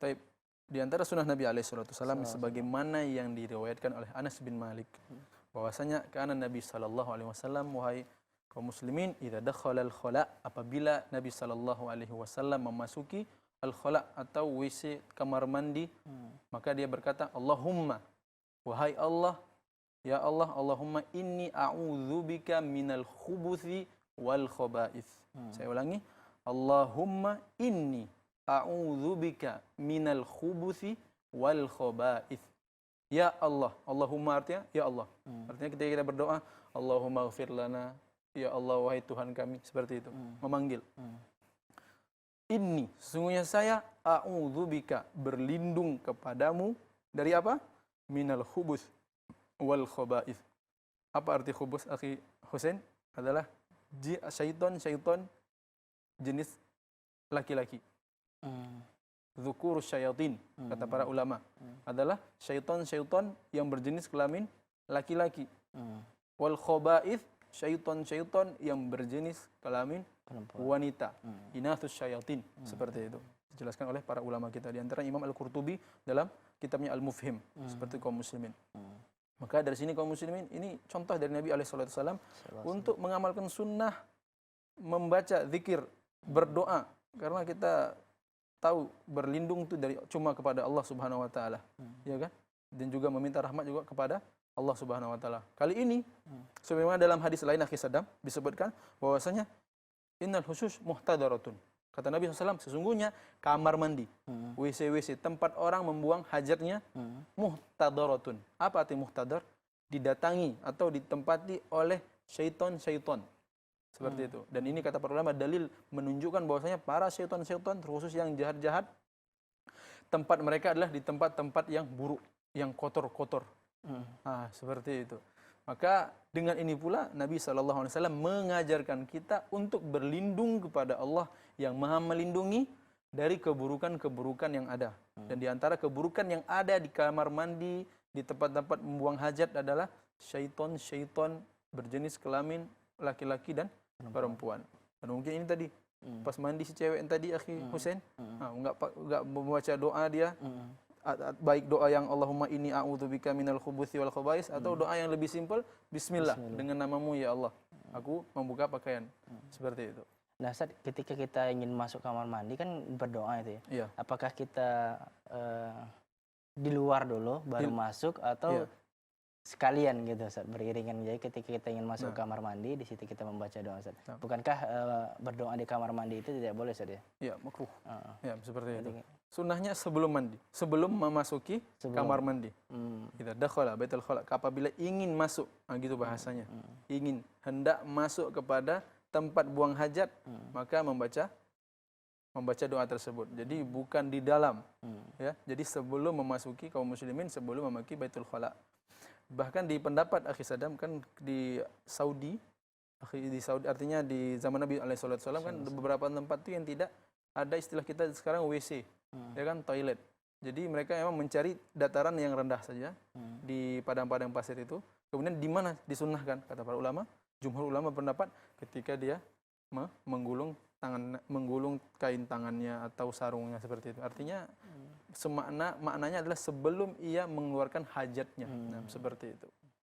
Taib. Di antara sunnah Nabi SAW sebagaimana yang diriwayatkan oleh Anas bin Malik, bahwasanya kana Nabi SAW, wahai kaum muslimin, idza dakhala al-khala, apabila Nabi SAW memasuki al-khala atau WC kamar mandi, maka dia berkata, Allahumma, wahai Allah, ya Allah, Allahumma inni a'udzubika minal khubuthi wal khaba'ith. Saya ulangi, Allahumma inni a'udzubika minal khubuthi wal khaba'ith. Ya Allah, Allahumma artinya ya Allah. Artinya ketika kita berdoa, Allahumma ighfir lana, ya Allah wahai Tuhan kami, seperti itu, memanggil. Inni, sesungguhnya saya a'udzubika, berlindung kepadamu dari apa? Minal khubuth wal khaba'ith. Apa arti khubus, akhi Husain? Adalah syaitan jenis laki-laki. Dzukurus syayatin, kata para ulama, adalah syaitan yang berjenis kelamin laki-laki. Wal khaba'ith, syaitan yang berjenis kelamin wanita. Inathus syayatin, seperti itu. Dijelaskan oleh para ulama kita, di antara Imam Al-Qurtubi dalam kitabnya Al-Mufhim, seperti kaum muslimin. Maka dari sini kaum muslimin, ini contoh dari Nabi SAW untuk mengamalkan sunnah membaca zikir, berdoa, karena kita tahu berlindung itu dari cuma kepada Allah Subhanahu wa taala, ya kan? Dan juga meminta rahmat juga kepada Allah Subhanahu wa taala. Kali ini sebagaimana dalam hadis lain akhi Saddam disebutkan bahwasanya innal husus muhtadaratun. Kata Nabi SAW, sesungguhnya kamar mandi, WC tempat orang membuang hajatnya, muhtadaratun. Apa arti muhtadar? Didatangi atau ditempati oleh syaitan. Seperti itu. Dan ini kata para ulama dalil menunjukkan bahwasanya para syaitan terkhusus yang jahat-jahat, tempat mereka adalah di tempat-tempat yang buruk, yang kotor-kotor. Seperti itu. Maka dengan ini pula Nabi SAW mengajarkan kita untuk berlindung kepada Allah yang Maha melindungi dari keburukan-keburukan yang ada. Dan di antara keburukan yang ada di kamar mandi, di tempat-tempat membuang hajat adalah syaitan berjenis kelamin laki-laki dan perempuan. Dan mungkin ini tadi pas mandi si cewek yang tadi akhi Husain, enggak membaca doa dia, baik doa yang Allahumma inni a'udzubika minal khubuthi wal khaba'is, atau doa yang lebih simpel, Bismillah, dengan namamu ya Allah, aku membuka pakaian. Seperti itu. Nah, Ustaz, ketika kita ingin masuk kamar mandi kan berdoa itu ya. Iya. Apakah kita di luar dulu baru masuk atau sekalian gitu, Ustaz, beriringan? Jadi ketika kita ingin masuk kamar mandi, di situ kita membaca doa, Ustaz. Bukankah berdoa di kamar mandi itu tidak boleh, Ustaz ya? Iya, makruh. Ya, seperti itu. Sunnahnya sebelum mandi, sebelum memasuki kamar mandi. Kita dakhala baitul khala, apabila ingin masuk, gitu bahasanya. Ingin hendak masuk kepada tempat buang hajat, maka membaca doa tersebut. Jadi bukan di dalam, ya. Jadi sebelum memasuki kaum muslimin, sebelum memasuki baitul khala. Bahkan di pendapat akhi Saddam kan di Saudi artinya di zaman Nabi SAW kan beberapa tempat itu yang tidak ada istilah kita sekarang WC, ya kan, toilet. Jadi mereka memang mencari dataran yang rendah saja di padang-padang pasir itu. Kemudian di mana disunnahkan, kata para ulama, jumhur ulama berpendapat ketika dia menggulung kain tangannya atau sarungnya, seperti itu. Artinya maknanya adalah sebelum ia mengeluarkan hajatnya. Seperti itu.